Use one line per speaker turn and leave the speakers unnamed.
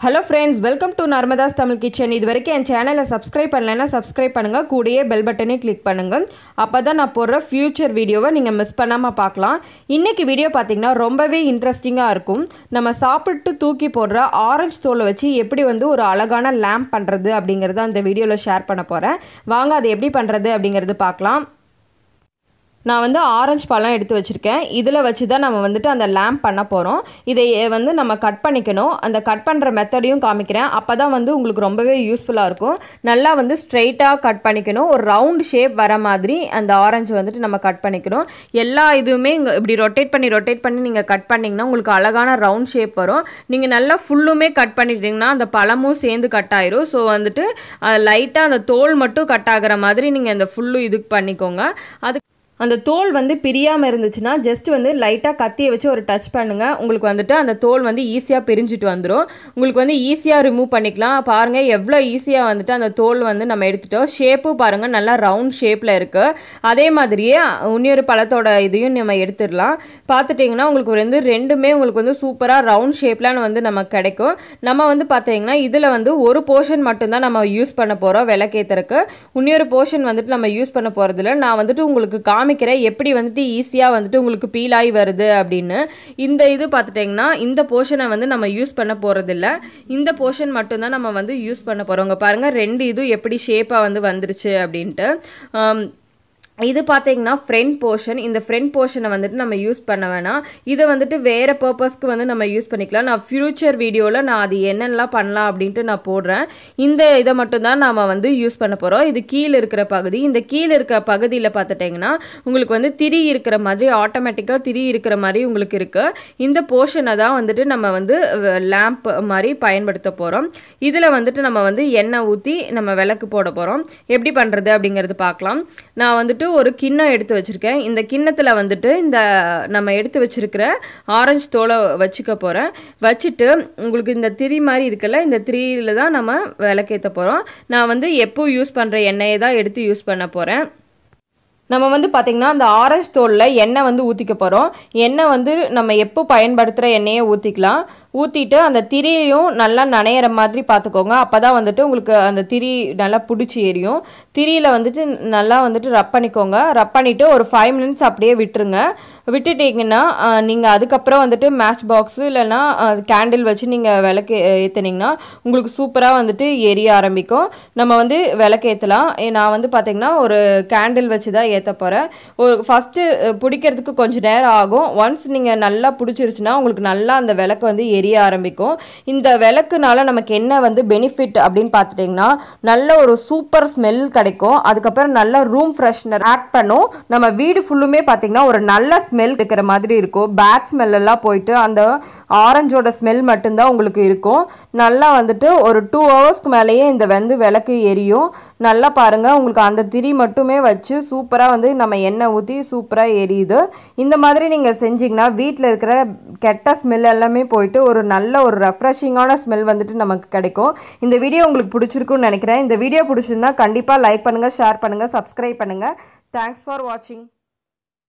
Hello friends, welcome to Narmada's Tamil Kitchen. இதுவரைக்கும் என் சேனலை subscribe பண்ணலைன்னா சப்ஸ்கிரைப் பண்ணுங்க, கூடயே பெல் பட்டனை கிளிக் பண்ணுங்க. அப்பதான் நான் போடுற ஃபியூச்சர் வீடியோவை நீங்க மிஸ் பண்ணாம பார்க்கலாம். இன்னைக்கு வீடியோ பாத்தீங்கன்னா ரொம்பவே இன்ட்ரெஸ்டிங்கா இருக்கும். நம்ம சாப்பிட்டு தூக்கி போடுற ஆரஞ்சு தோலை வச்சு எப்படி ஒரு அழகான லேம்ப் பண்றது அப்படிங்கறத அந்த வீடியோல ஷேர் பண்ண போறேன். வாங்க அது எப்படி பண்றது அப்படிங்கறது பார்க்கலாம். நான் ஆரஞ்சு பழம் எடுத்து வச்சிருக்கேன். இதில் வச்சு தான் நம்ம அந்த லேம்ப் பண்ண போகிறோம். இதை நம்ம கட் பண்ணிக்கணும். அந்த கட் பண்ணுற மெத்தடையும் காமிக்கிறேன். அப்போ தான் உங்களுக்கு ரொம்பவே யூஸ்ஃபுல்லாக இருக்கும். நல்லா ஸ்ட்ரைட்டாக கட் பண்ணிக்கணும். ஒரு ரவுண்ட் ஷேப் வர மாதிரி அந்த ஆரஞ்சு நம்ம கட் பண்ணிக்கணும். எல்லா இதுவுமே இப்படி ரொட்டேட் பண்ணி நீங்கள் கட் பண்ணிங்கன்னா உங்களுக்கு அழகான ரவுண்ட் ஷேப் வரும். நீங்கள் நல்லா ஃபுல்லுமே கட் பண்ணிட்டீங்கன்னா அந்த பழமும் சேர்ந்து கட் ஆயிரும். ஸோ லைட்டாக அந்த தோல் மட்டும் கட் ஆகிற மாதிரி நீங்கள் அந்த ஃபுல்லும் இதுக்கு பண்ணிக்கோங்க. அந்த தோல் பிரியாமல் இருந்துச்சுன்னா ஜஸ்ட் லைட்டாக கத்தியை வச்சு ஒரு டச் பண்ணுங்கள். உங்களுக்கு அந்த தோல் ஈஸியாக பிரிஞ்சுட்டு வந்துடும். உங்களுக்கு ஈஸியாக ரிமூவ் பண்ணிக்கலாம். பாருங்கள் எவ்வளோ ஈஸியாக அந்த தோல் நம்ம எடுத்துட்டோம். ஷேப்பும் பாருங்கள் நல்லா ரவுண்ட் ஷேப்பில் இருக்குது. அதே மாதிரியே இன்னொரு பழத்தோட இதையும் நம்ம எடுத்துடலாம். பார்த்துட்டிங்கன்னா உங்களுக்கு ரெண்டுமே உங்களுக்கு சூப்பராக ரவுண்ட் ஷேப்பில் நமக்கு கிடைக்கும். நம்ம பார்த்தீங்கன்னா இதில் ஒரு போர்ஷன் மட்டும்தான் நம்ம யூஸ் பண்ண போகிறோம் விளக்கேற்றுறதுக்கு. இன்னொரு போர்ஷன் நம்ம யூஸ் பண்ண போகிறதில்ல. நான் உங்களுக்கு எப்படி ஈஸியா உங்களுக்கு பீல் ஆகி வருது அப்படின்னு. இந்த இது பார்த்துட்டீங்கன்னா இந்த போர்ஷனை நம்ம யூஸ் பண்ண போறது இல்ல. இந்த போர்ஷன் மட்டும் தான் நம்ம யூஸ் பண்ண போறோம். பாருங்க ரெண்டு இது எப்படி ஷேப்பா வந்துருச்சு அப்படின்ட்டு. இது பார்த்தீங்கன்னா ஃப்ரண்ட் போர்ஷன். இந்த ஃப்ரண்ட் போர்ஷனை நம்ம யூஸ் பண்ண வேணாம். இதை வேறு பர்பஸ்க்கு நம்ம யூஸ் பண்ணிக்கலாம். நான் ஃபியூச்சர் வீடியோவில் நான் அது என்னென்னலாம் பண்ணலாம் அப்படின்ட்டு நான் போடுறேன். இந்த இதை மட்டும்தான் நாம் யூஸ் பண்ண போகிறோம். இது கீழே இருக்கிற பகுதி. இந்த கீழே இருக்கிற பகுதியில் பார்த்துட்டிங்கன்னா உங்களுக்கு திரி இருக்கிற மாதிரி ஆட்டோமேட்டிக்காக திரி இருக்கிற மாதிரி உங்களுக்கு இருக்குது. இந்த போர்ஷனை தான் நம்ம லேம்ப் மாதிரி பயன்படுத்த போகிறோம். இதில் நம்ம எண்ணெய் ஊற்றி நம்ம விளக்கு போட போகிறோம். எப்படி பண்ணுறது அப்படிங்கிறது பார்க்கலாம். நான் ஒரு கிண்ணம் எடுத்து வச்சிருக்கேன். இந்த கிண்ணத்தில் இந்த நம்ம எடுத்து வச்சிருக்கிற ஆரஞ்சு தோலை வச்சுக்க போகிறேன். வச்சுட்டு உங்களுக்கு இந்த திரி மாதிரி இருக்குல்ல, இந்த திரியில் தான் நம்ம விளக்கேற்ற போகிறோம். நான் எப்போ யூஸ் பண்ணுற எண்ணெயை தான் எடுத்து யூஸ் பண்ண போகிறேன். நம்ம பார்த்திங்கன்னா அந்த ஆரஞ்சு தோலில் எண்ணெய் ஊற்றிக்க போகிறோம். எண்ணெய் நம்ம எப்போ பயன்படுத்துகிற எண்ணெயை ஊற்றிக்கலாம். ஊற்றிட்டு அந்த திரியையும் நல்லா நனையிற மாதிரி பார்த்துக்கோங்க. அப்போ தான் உங்களுக்கு அந்த திரி நல்லா பிடிச்சி எரியும். திரியில் நல்லா ரப் பண்ணிக்கோங்க. ரப் பண்ணிவிட்டு ஒரு 5 மினிட்ஸ் அப்படியே விட்டுருங்க. விட்டுட்டிங்கன்னா நீங்கள் அதுக்கப்புறம் மேட்ச் பாக்ஸு இல்லைன்னா கேண்டில் வச்சு நீங்கள் விளக்கு ஏற்றுனீங்கன்னா உங்களுக்கு சூப்பராக எரிய ஆரம்பிக்கும். நம்ம விளக்கு ஏற்றலாம். நான் பார்த்திங்கன்னா ஒரு கேண்டில் வச்சு தான் ஏற்ற போகிறேன். ஒரு ஃபஸ்ட்டு பிடிக்கிறதுக்கு கொஞ்சம் நேரம் ஆகும். ஒன்ஸ் நீங்கள் நல்லா பிடிச்சிருச்சுன்னா உங்களுக்கு நல்லா அந்த விளக்கு எரிய ஆரம்பிக்கும். இந்த விளக்குனால நமக்கு என்ன பெனிஃபிட் அப்படின்னு பார்த்துட்டிங்கன்னா நல்ல ஒரு சூப்பர் ஸ்மெல் கிடைக்கும். அதுக்கப்புறம் நல்ல ரூம் ஃப்ரெஷ்னர் ஆட் பண்ணும். நம்ம வீடு ஃபுல்லுமே பார்த்திங்கன்னா ஒரு நல்ல ஸ்மெல் இருக்கிற மாதிரி இருக்கும். பேட் ஸ்மெல் எல்லாம் போயிட்டு அந்த ஆரஞ்சோட ஸ்மெல் மட்டும்தான் உங்களுக்கு இருக்கும். நல்லா ஒரு 2 ஹவர்ஸ்க்கு மேலேயே இந்த விளக்கு எரியும். நல்லா பாருங்கள் உங்களுக்கு அந்த திரி மட்டுமே வச்சு சூப்பராக நம்ம எண்ணெய் ஊற்றி சூப்பராக எரியுது. இந்த மாதிரி நீங்கள் செஞ்சிங்கன்னா வீட்டில் இருக்கிற கெட்ட ஸ்மெல் எல்லாமே போயிட்டு ஒரு நல்ல ஒரு ரெஃப்ரெஷிங்கான ஸ்மெல் நமக்கு கிடைக்கும். இந்த வீடியோ உங்களுக்கு பிடிச்சிருக்குன்னு நினைக்கிறேன். இந்த வீடியோ பிடிச்சிருந்தா கண்டிப்பாக லைக் பண்ணுங்கள், ஷேர் பண்ணுங்கள், சப்ஸ்கிரைப் பண்ணுங்கள். தேங்க்ஸ் ஃபார் வாட்சிங்.